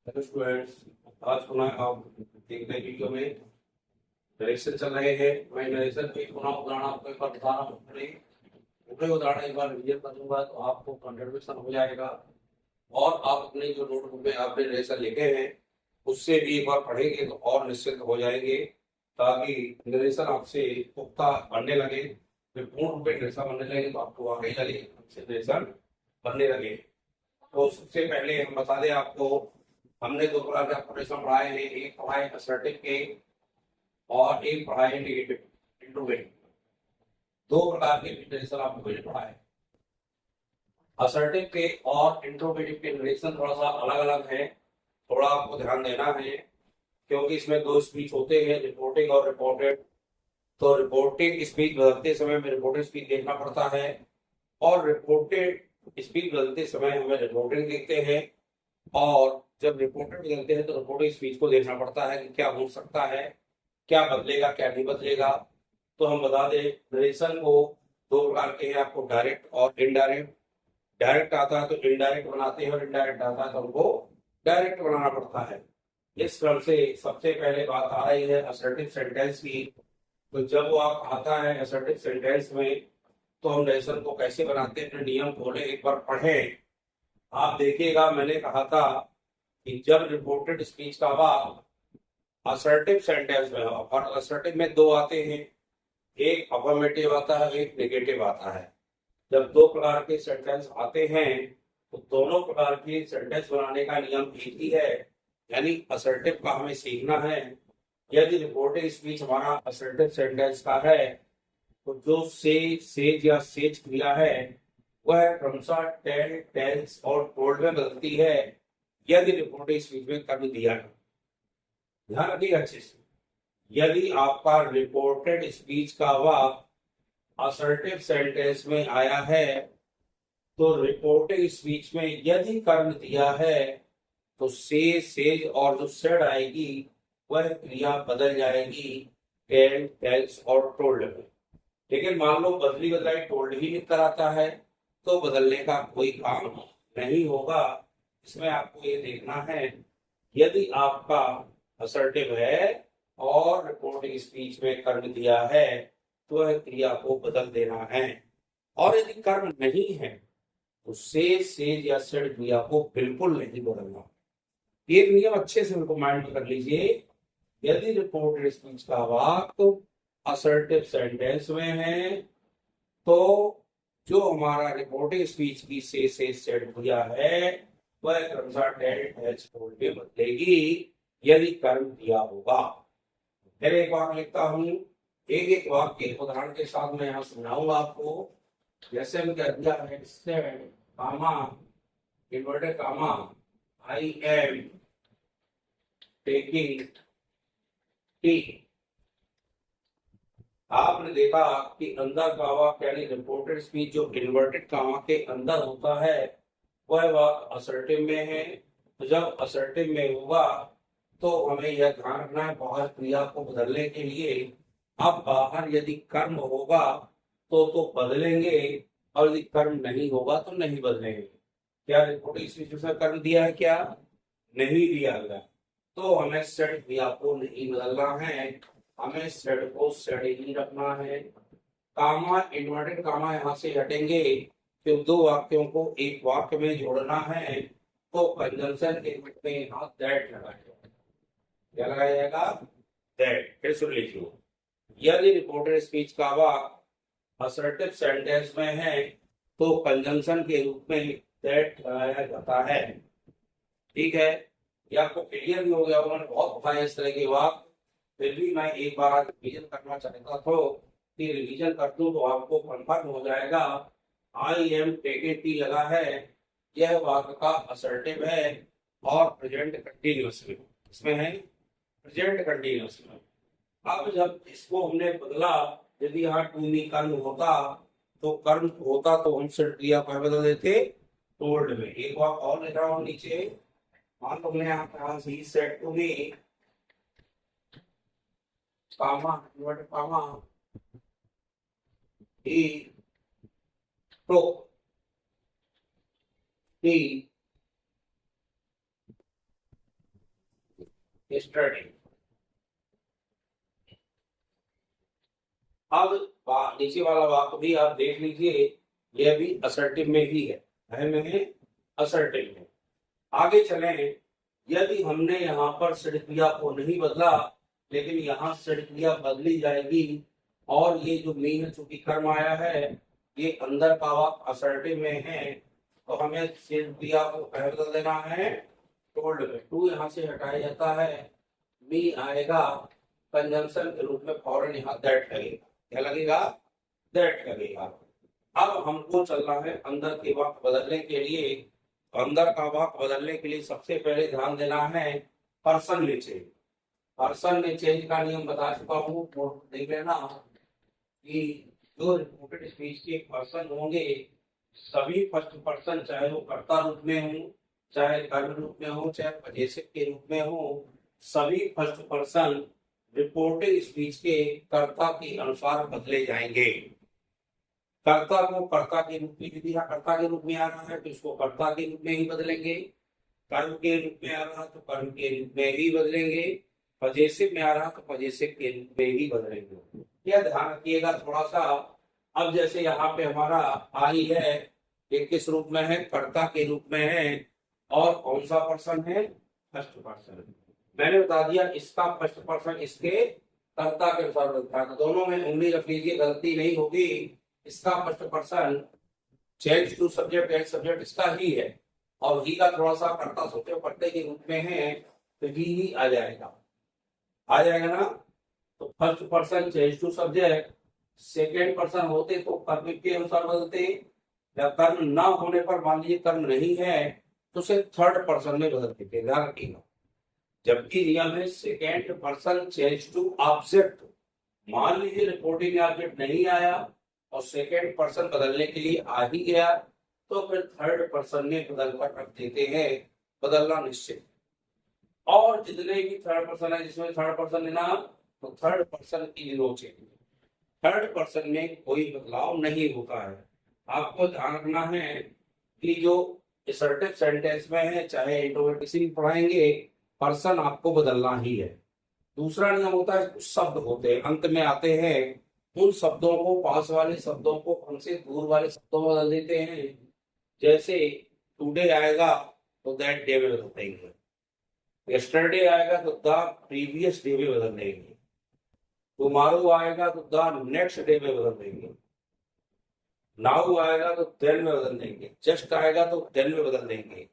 Hello students. आज पुनः आप एक नए वीडियो में नरेशन चल रहे हैं। मैं नरेशन पे पुनः उदाहरण आपको एक बार बता रहा हूँ। पूरे उदाहरण एक बार रिविजन कर दूंगा तो आपको कंट्रीब्यूशन हो जाएगा और आप अपने जो नोटबुक में आपने नरेशन लिखे हैं उससे भी एक बार पढ़ेंगे तो और निश्चित हो जाएंगे, ताकि नरेशन आपसे पुख्ता बनने लगे। जब पूर्ण रूप में नरेशन बनने लगे तो आपको वाकई लगे आपसे नरेशन बनने लगे। तो सबसे पहले हम बता दें आपको, हमने दो प्रकार के ऑपरेशन पढ़ाए हैं। एक पढ़ा है असर्टिव के और एक पढ़ा है नेगेटिव इंट्रोगेटिव। दो प्रकार के इंटरेक्शन आपको मैंने पढ़ा है। असर्टिव के और इंट्रोगेटिव के इंटरेक्शन थोड़ा सा अलग अलग है, थोड़ा आपको ध्यान देना है, क्योंकि इसमें दो स्पीच होते हैं, रिपोर्टिंग और रिपोर्टेड। तो रिपोर्टिंग स्पीच बदलते समय में रिपोर्टेड स्पीच देखना पड़ता है और रिपोर्टेड स्पीच बदलते समय हमें रिपोर्टिंग देखते हैं। और जब रिपोर्टेड बदलते हैं तो रिपोर्टिंग स्पीच को देखना पड़ता है कि क्या हो सकता है, क्या बदलेगा क्या नहीं बदलेगा। तो हम बता दें, नरेशन को दो प्रकार के हैं आपको, डायरेक्ट और इनडायरेक्ट। डायरेक्ट आता है तो इनडायरेक्ट बनाते हैं और इनडायरेक्ट आता है तो हमको डायरेक्ट बनाना पड़ता है। इस क्रम से सबसे पहले बात आ रही है असर्टिव सेंटेंस की। तो जब वो आप आता है असर्टिव सेंटेंस में तो हम नरेशन को कैसे बनाते हैं, अपने नियम खोले एक बार पढ़ें। आप देखिएगा, मैंने कहा था कि जब रिपोर्टेड स्पीच का भाग असर्टिव सेंटेंस में हो, और असर्टिव में दो आते हैं, एक अफर्मेटिव आता है एक नेगेटिव आता है। जब दो प्रकार के सेंटेंस आते हैं तो दोनों प्रकार के सेंटेंस बनाने का नियम एक ही है, यानी असर्टिव का हमें सीखना है। यदि रिपोर्टिंग स्पीच हमारा असर्टिव सेंटेंस का है तो जो सेज या सेज क्रिया है वह क्रमशः टेल, टेल्स और टोल्ड में बदलती है यदि रिपोर्टिंग स्पीच में कर दिया है। ध्यान रखिएगा अच्छे से। यदि आपका रिपोर्टेड स्पीच का वाक्य असर्टिव सेंटेंस में आया है तो रिपोर्टिंग स्पीच में यदि कर्म दिया है तो से, सेज और जो सेड आएगी वह क्रिया बदल जाएगी टेल, टेल्स और टोल्ड में। लेकिन मान लो बदली बदलाई टोल्ड ही लिख कर आता है तो बदलने का कोई काम नहीं होगा। इसमें आपको ये देखना है, यदि आपका असर्टिव है और रिपोर्टिंग स्पीच में कर्म दिया है तो वह क्रिया को बदल देना है। और यदि कर्म नहीं है तो सेज या सेड क्रिया को बिल्कुल नहीं बदलना। एक नियम अच्छे से उनको माइंड में कर लीजिए। यदि रिपोर्टेड स्पीच का वाक्य असर्टिव सेंटेंस में है तो जो हमारा रिपोर्टिंग स्पीच की से सेड क्रिया है वह क्रमशः डेट एच टोल्ड में बदलेगी यदि कर्म दिया होगा। फिर एक बार लिखता हूं, एक एक वाक्य के उदाहरण के साथ मैं यहाँ सुनाऊंगा आपको। जैसे हम कह दिया है said comma inverted comma I am taking tea. आपने देखा कि अंदर का वाक्य यानी रिपोर्टेड स्पीच जो इन्वर्टेड कामा के अंदर होता है वह वाक्य असर्टिव में है। तो जब असर्टिव में होगा तो हमें यह ध्यान रखना है बाहर क्रिया को बदलने के लिए। अब बाहर यदि कर्म होगा तो बदलेंगे और यदि कर्म नहीं होगा तो नहीं बदलेंगे। क्या रिपोर्टिंग स्पीच में कर्म दिया है? क्या नहीं दिया गया, तो हमें सेट क्रिया को नहीं बदलना है, हमें सेट को सेट ही रखना है। कामा इन्वर्टेड कामा यहाँ से हटेंगे, फिर दो वाक्यों को एक वाक्य में जोड़ना है तो कंजंक्शन के रूप में यहाँ दैट लगाएगा। क्या लगाया जाएगा? दैट। फिर सुन लीजिए, यदि रिपोर्टेड स्पीच का वाक्य असर्टिव सेंटेंस में है तो कंजंक्शन के रूप में दैट लगाया जाता है। ठीक है, ये आपको क्लियर भी हो गया, उन्होंने बहुत बताया इस तरह के वाक्य। फिर भी मैं एक बार आज रिवीजन करना चाहता था कि रिवीजन कर दूं तो आपको कंफर्म हो जाएगा। आई एम टेकिंग टी लगा है, यह वाक्य का असर्टिव है और प्रेजेंट कंटिन्यूअस में, इसमें है प्रेजेंट कंटिन्यूअस में। अब जब इसको हमने बदला, यदि यहाँ टू मी कर्म होता तो कर्म होता तो हम सेट क्रिया को बदल देते टोल्ड में। एक बार और लिख रहा हूँ नीचे, मान लो हमने यहाँ कहा he said to me comma inverted comma he took tea yesterday। अब नीचे वाला वाक्य भी आप देख लीजिए, यह भी असर्टिव में ही है में असर्टिव में। आगे चलें, यदि हमने यहाँ पर षड क्रिया को नहीं बदला, लेकिन यहाँ षड क्रिया बदली जाएगी, और ये जो मी है चूंकि कर्म आया है, ये अंदर का वाक्य असर्टिव में है, तो हमें षड क्रिया को बदल देना है टोल्ड में। टू यहाँ से हटाया जाता है, मी आएगा कंजंक्शन के रूप में, फौरन यहाँ दैट लगेगा। क्या लगेगा? दैट लगेगा। अब हमको चलना है अंदर के वाक्य बदलने के लिए। अंदर का वाक्य बदलने के लिए सबसे पहले ध्यान देना है पर्सन में चेंज। पर्सन में चेंज का नियम बता चुका हूँ, देख लेना कि जो रिपोर्टेड स्पीच के पर्सन होंगे, सभी फर्स्ट पर्सन, चाहे वो कर्ता रूप में हो, चाहे कर्म रूप में हो, चाहे पजेसिव के रूप में हो, सभी फर्स्ट पर्सन रिपोर्टेड स्पीच के कर्ता के अनुसार बदले जाएंगे। कर्ता को कर्ता के रूप में, यदि यहाँ कर्ता के रूप में आ रहा है तो इसको कर्ता के रूप में ही बदलेंगे। कर्म के रूप में आ रहा है तो कर्म के रूप में ही बदलेंगे। पजेसिव में आ रहा तो पजेसिव के रूप में ही बदलेंगे। यह ध्यान रखिएगा थोड़ा सा। अब जैसे यहाँ पे हमारा आई है, ये किस रूप में है? कर्ता के रूप में है। और कौन सा पर्सन है? First person. मैंने बता दिया इसका फर्स्ट पर्सन इसके कर्ता के अनुसार बदलता है। दोनों में उंगली रख लीजिए, गलती नहीं होगी। इसका first person change to subject and subject इसका ही है, और ही का थोड़ा सा कर्ता सब्जेक्ट पढ़ते के रूप में है, तो ही आ जाएगा ना। तो first person change to subject, second person होते तो कर्म के अनुसार बदलते, या कर्म ना होने पर मान लीजिए कर्म नहीं है तो उसे थर्ड पर्सन में बदल देते। ध्यान रखिएगा, जबकि नियम है second person change to object. मान लीजिए रिपोर्टिंग में ऑब्जेक्ट नहीं आया और सेकेंड पर्सन बदलने के लिए आ ही गया, तो फिर थर्ड पर्सन में बदल कर रख देते हैं, बदलना निश्चित। और जितने भी थर्ड पर्सन है जिसमें थर्ड पर्सन लेना, तो थर्ड पर्सन की नो चेंज, थर्ड पर्सन में कोई बदलाव नहीं होता है। आपको ध्यान रखना है कि जो असर्टिव सेंटेंस में है, चाहे इंट्रोवर्टिव पढ़ाएंगे, पर्सन आपको बदलना ही है। दूसरा नियम होता है, कुछ शब्द होते हैं अंत में आते हैं, उन शब्दों को, पास वाले शब्दों को हमसे दूर वाले शब्दों में बदल देते हैं। जैसे टुडे आएगा तो दैट डे में बदल देंगे, यस्टरडे आएगा तो द प्रीवियस डे में बदल देंगे, टुमारो आएगा तो द नेक्स्ट डे में बदल देंगे, नाउ आएगा तो देन में बदल देंगे, जस्ट आएगा तो देन में बदल देंगे,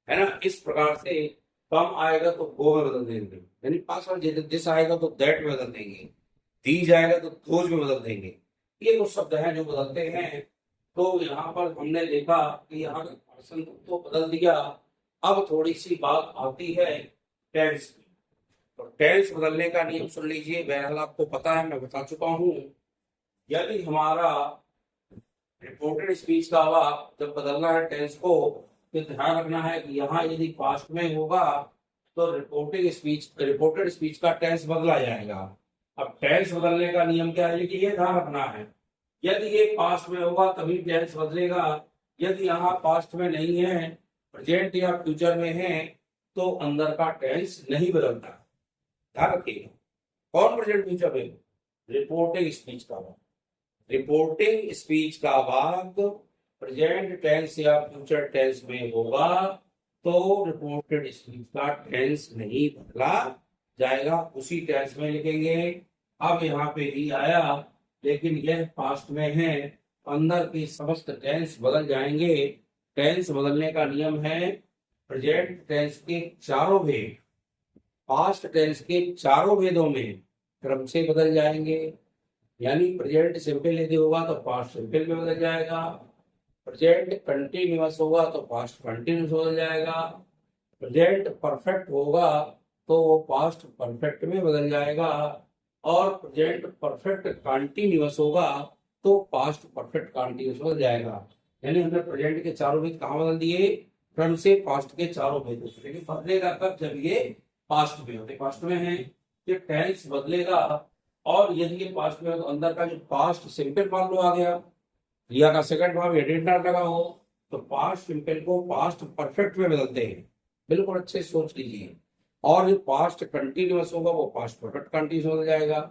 है ना। इस प्रकार से कम आएगा तो गो में बदल देंगे, यानी पास वाले दिस आएगा तो दैट में बदल देंगे, दी जाएगा तो दोज में बदल देंगे। ये कुछ शब्द हैं जो बदलते हैं। तो यहाँ पर हमने देखा कि यहाँ पर्सन तो बदल दिया। अब थोड़ी सी बात आती है टेंस की। तो टेंस बदलने का नियम सुन लीजिए, बहरहाल आपको पता है, मैं बता चुका हूँ। यदि हमारा रिपोर्टेड स्पीच का वाक्य जब बदलना है टेंस को, तो ध्यान रखना है कि यहाँ यदि पास्ट में होगा तो रिपोर्टेड स्पीच का टेंस बदला जाएगा। अब टेंस बदलने का नियम क्या है कि ये ध्यान रखना है, यदि ये पास्ट में होगा तभी टेंस बदलेगा। यदि यहाँ पास्ट में नहीं है, प्रेजेंट या फ्यूचर में है, तो अंदर का टेंस नहीं बदलता। ध्यान रखिएगा, कौन प्रेजेंट फ्यूचर में? रिपोर्टिंग स्पीच का वाक्य। रिपोर्टिंग स्पीच का वाक्य प्रेजेंट टेंस या फ्यूचर टेंस में होगा तो रिपोर्टेड स्पीच का टेंस नहीं बदला जाएगा, उसी टेंस में लिखेंगे। अब यहाँ पे ही आया, लेकिन यह पास्ट में है, अंदर की समस्त टेंस बदल जाएंगे। टेंस बदलने का नियम है प्रेजेंट टेंस के चारों भेद पास्ट टेंस के चारों भेदों में क्रम से बदल जाएंगे। यानी प्रेजेंट सिंपल यदि होगा तो पास्ट सिंपल में बदल जाएगा, प्रेजेंट कंटिन्यूअस होगा तो पास्ट कंटिन्यूअस बदल जाएगा, प्रेजेंट परफेक्ट होगा तो वो पास्ट परफेक्ट में बदल जाएगा, और प्रेजेंट परफेक्ट कंटिन्यूअस होगा तो पास्ट परफेक्ट कंटिन्यूअस बदल जाएगा। यानी हमने प्रेजेंट के चारों भेद कहाँ बदल दिए? क्रम से पास्ट के चारों भेद। लेकिन बदलेगा कब? जब ये पास्ट में होते, पास्ट में है, ये टेंस बदलेगा। और यदि ये पास्ट में हो तो अंदर का जो पास्ट सिंपल मान लो आ गया, क्रिया का सेकंड भाव एडिट ना लगा हो, तो पास्ट सिंपल को पास्ट परफेक्ट में बदलते हैं। बिल्कुल अच्छे सोच लीजिए। और जो पास्ट कंटिन्यूअस होगा वो पास्ट परफेक्ट कंटिन्यूअस हो जाएगा।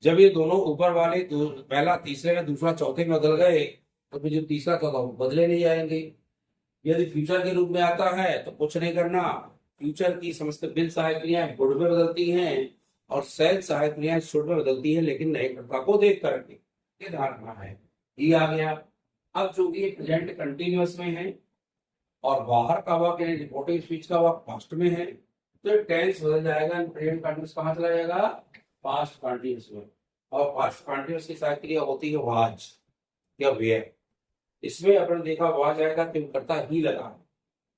जब ये दोनों ऊपर वाले पहला तीसरे में दूसरा चौथे में बदल गए तो फिर जो तीसरा चौथा वो बदले नहीं जाएंगे। यदि फ्यूचर के रूप में आता है तो कुछ नहीं करना, फ्यूचर की समस्त बिल सहायक क्रियाएं गुड में बदलती हैं और सेल सहायक क्रियाएं शुड में बदलती है, लेकिन नए कर्ता को देख करके, ये ध्यान रखना है। ये आ गया। अब चूंकि प्रेजेंट कंटिन्यूअस में है और बाहर का वाक्य रिपोर्टिंग स्पीच का वाक्य पास्ट में है, तो टेंस बदल जाएगा। प्रेजेंट कंटिन्यूअस कहाँ चला जाएगा? पास्ट कंटिन्यूअस में। और पास्ट कंटिन्यूअस की सहायक क्रिया होती है वाज या वेयर। इसमें अपन देखा वाज आएगा तो करता ही लगा।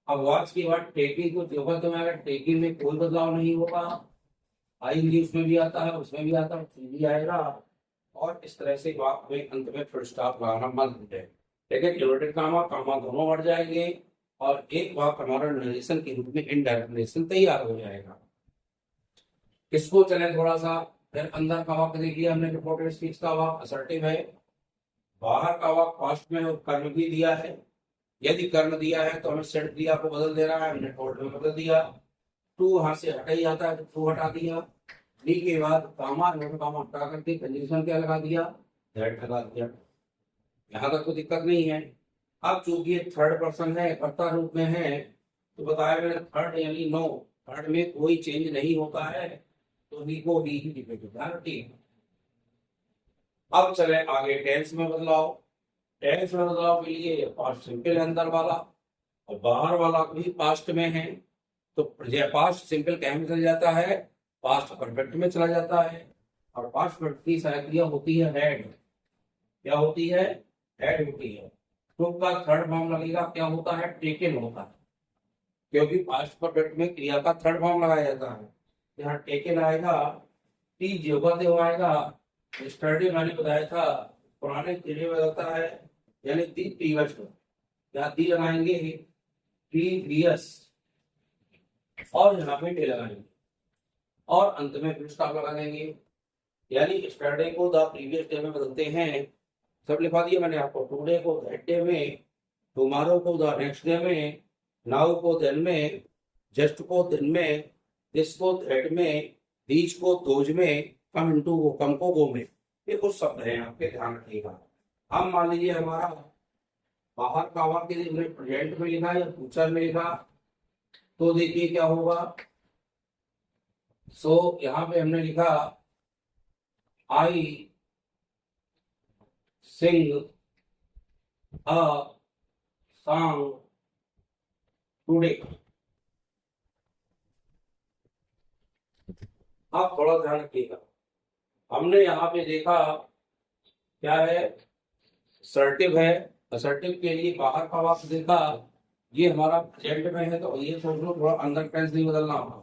अब वाज के बाद टेकिंग को देखा तो मैं टेकिंग में कोई बदलाव नहीं होगा, आएंगे उसमें भी आता है, उसमें भी आता है, उसमें भी आएगा। और इस तरह से वाक्य में अंत में फुल स्टॉप लगाना मत है। लेकिन इन्वर्टेड कामा कामा दोनों बढ़ जाएंगे और एक वाक्य हमारा नरेशन के रूप में इनडायरेक्ट नरेशन तैयार हो जाएगा। इसको चले थोड़ा सा फिर अंदर का वाक्य देख लिया हमने, रिपोर्टेड स्पीच का वाक्य असर्टिव है, बाहर का वाक्य पास्ट में और कर्म भी दिया है। यदि कर्म दिया है तो हमें सेट क्रिया को बदल देना है, हमने टोट में बदल दिया। टू वहां से हटा ही जाता है तो टू हटा दिया। डी के बाद कामा कामा हटा करके कंजंक्शन क्या लगा दिया? दैट लगा दिया। यहाँ तक कोई दिक्कत नहीं है। अब चूंकि थर्ड पर्सन है, कर्ता रूप में है, तो बताया मैंने थर्ड यानी नो, थर्ड में कोई चेंज नहीं होता है, तो ही को ही लिखेंगे। अब चले आगे टेंस में बदलाव। टेंस में बदलाव के लिए पास्ट सिंपल है अंदर वाला और बाहर वाला भी पास्ट में है, तो पास्ट सिंपल क्या में चल जाता है? पास्ट परफेक्ट में चला जाता है। और पास्ट परफेक्ट की सहायक क्रिया होती है हैड। क्या होती है? हैड होती है। तो का थर्ड फॉर्म लगेगा, क्या होता है? टेकन होता है, क्योंकि पास्ट परफेक्ट में क्रिया का थर्ड फॉर्म लगाया जाता है। यहाँ टेकन आएगा, टी जोगते हो आएगा। स्टडी मैंने बताया था पुराने क्रिया में बदलता है, यानी दी प्रीवियस को यहाँ दी लगाएंगे प्रीवियस और यहाँ पे टे लगाएंगे और अंत में फुल स्टॉप लगा देंगे। यानी स्टरडे को द प्रीवियस डे में बदलते हैं, सब लिखा दिया मैंने आपको। टुडे को दैट डे में, टुमारो को द नेक्स्ट डे में, नाउ को देन में, जस्ट को दिन में, दिस को दैट में, दीज को दोज में, कम इनटू को कम को गो में। ये कुछ शब्द हैं, आपके ध्यान रखिएगा। अब मान लीजिए हमारा बाहर का वाक्य हमने प्रेजेंट में लिखा या फ्यूचर में लिखा, तो देखिए क्या होगा। सो यहाँ पे हमने लिखा आई सिंग अ सॉन्ग टुडे। आप थोड़ा ध्यान रखिएगा, हमने यहाँ पे देखा क्या है? असर्टिव है। असर्टिव के लिए बाहर का वाक्य देखा, ये हमारा प्रेजेंट में है, तो ये सोच लो थोड़ा अंदर टेंस नहीं बदलना होगा।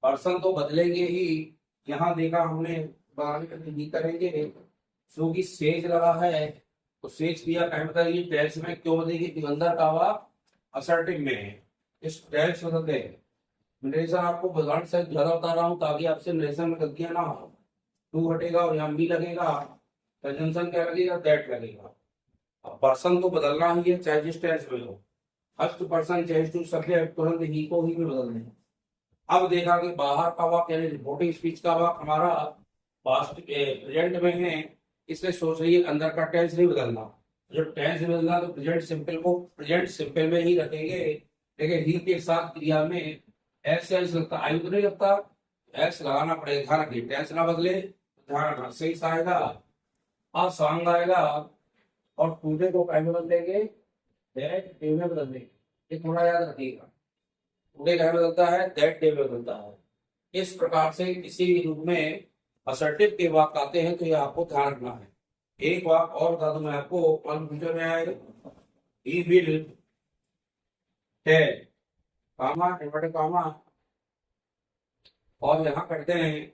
पर्सन तो बदलेंगे ही, यहाँ देखा हमने नहीं करेंगे क्योंकि सेज लगा है, तो सेज किया कह मतलब ये टेंस में क्यों बदलेगी? कि अंदर का वाक्य असर्टिव में है, इस टेंस बदल गए। नरेशन आपको भगवान से ज्यादा बता रहा हूँ ताकि आपसे नरेशन में गलतियां ना हो। टू हटेगा और यहाँ भी लगेगा, कंजंक्शन क्या लगेगा? दैट लगेगा। अब पर्सन तो बदलना ही है चाहे जिस टेंस में हो, फर्स्ट पर्सन चाहे टू सब्जेक्ट, तुरंत ही को ही में बदल दें। अब देखा कि बाहर का वाक्य यानी रिपोर्टिंग स्पीच का वाक्य हमारा पास्ट प्रेजेंट में है, इसलिए सोच रही है अंदर का टेंस नहीं बदलना। जब टेंस बदलना तो प्रेजेंट सिंपल को प्रेजेंट सिंपल में ही रखेंगे, लेकिन ही के साथ क्रिया में एक्स एस लगता, आई तो नहीं लगता, एक्स लगाना पड़ेगा। ध्यान रखिए टेंस ना बदले, ध्यान रखना। सही आएगा और सॉन्ग आएगा और टुडे को क्या में बदलेंगे? दैट डे में बदल देंगे। ये थोड़ा याद रखिएगा, टुडे क्या बदलता है? दैट डे में बदलता है। इस प्रकार से किसी भी रूप में असर्टिव के वाक्य आते हैं तो ये आपको ध्यान रखना है। एक वाक्य और बता दूं मैं आपको, कल फ्यूचर में आएगा, he will tell comma inverted comma, और यहां करते हैं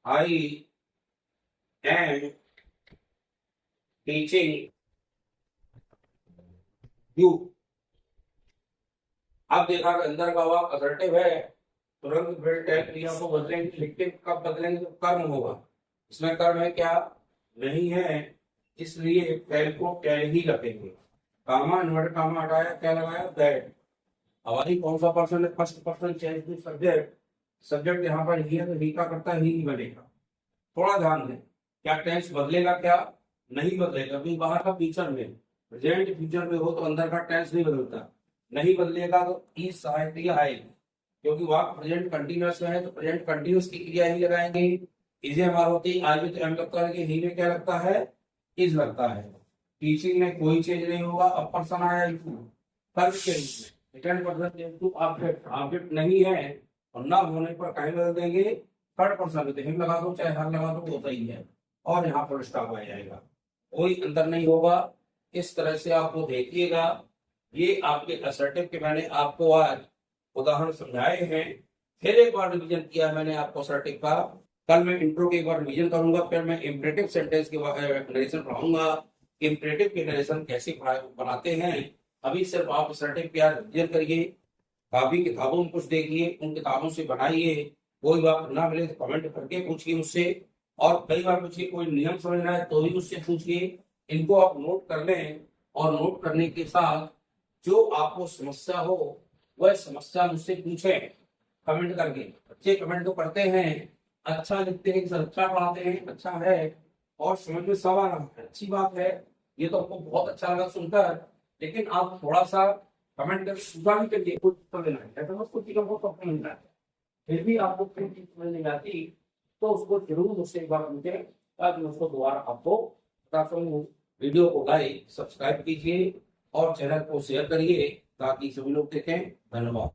आई एम टीचिंग यू। अब देखा कि अंदर का वाक्य असर्टिव है, तुरंत फिर टेल क्रिया को बदलेंगे। लिखते कब बदलेंगे? तो कर्म होगा, इसमें कर्म है क्या? नहीं है, इसलिए टेल को टेल ही रखेंगे। कामा इन्वर्टेड कामा हटाया, क्या लगाया? दैट। हमारी कौन सा पर्सन है, first person change to subject, subject यहाँ पर ही है तो ही का करता है, ही बनेगा। थोड़ा ध्यान दें, क्या टेंस बदलेगा, क्या नहीं बदलेगा। अभी बाहर का फ्यूचर में, प्रेजेंट फ्यूचर में हो तो अंदर का टेंस नहीं बदलता, नहीं बदलेगा तो ई सहायक आएगी, क्योंकि वहां प्रेजेंट कंटिन्यूअस है तो प्रेजेंट कंटिन्यूअस की क्रिया ही लगाएंगे। इजे हमारा होती है, आज भी तो एम लगता है कि ही में क्या लगता है, इज लगता है। टीचिंग में कोई चेंज नहीं होगा, अब पर्सन आया कर्म के रूप में, return person to object, object नहीं है और ना होने पर कहीं बदल देंगे थर्ड पर्सन में, हिम लगा दो चाहे हर लगा दो होता ही है, और यहाँ पर स्टॉप आ जाएगा, कोई अंतर नहीं होगा। इस तरह से आपको देखिएगा, ये आपके असर्टिव के मैंने आपको आज उदाहरण समझाए हैं। फिर एक बार रिवीजन किया है मैंने आपको असर्टिव का, कल मैं इंट्रो के एक बार रिवीजन करूंगा, फिर मैं इंपरेटिव सेंटेंस के नरेशन पढ़ाऊंगा, इंपरेटिव के नरेशन कैसे बनाते हैं। अभी सिर्फ आप असर्टिव का रिवीजन करिए, काफी किताबों में कुछ देखिए, उन किताबों से बनाइए, कोई बात ना मिले तो कमेंट करके पूछिए मुझसे, और कई बार पूछिए कोई नियम समझना है तो भी मुझसे पूछिए। इनको आप नोट कर लें, और नोट करने के साथ जो आपको समस्या हो वह समस्या मुझसे पूछें कमेंट करके। बच्चे कमेंट तो करते हैं, अच्छा लिखते हैं, सर अच्छा पढ़ाते हैं, अच्छा है, और समझ में सब आ रहा है, अच्छी बात है, ये तो हमको बहुत अच्छा लगा सुनकर। लेकिन आप थोड़ा सा कमेंट करके सुधार भी करिए, कुछ तो लेना है, ऐसा बस कुछ चीजों को मिल रहा है, फिर भी आपको कोई चीज समझ नहीं आती तो उसको जरूर मुझसे एक बार पूछें, ताकि मैं उसको दोबारा आपको बता सकूं। वीडियो को लाइक सब्सक्राइब कीजिए और चैनल को शेयर करिए ताकि सभी लोग देखें। धन्यवाद।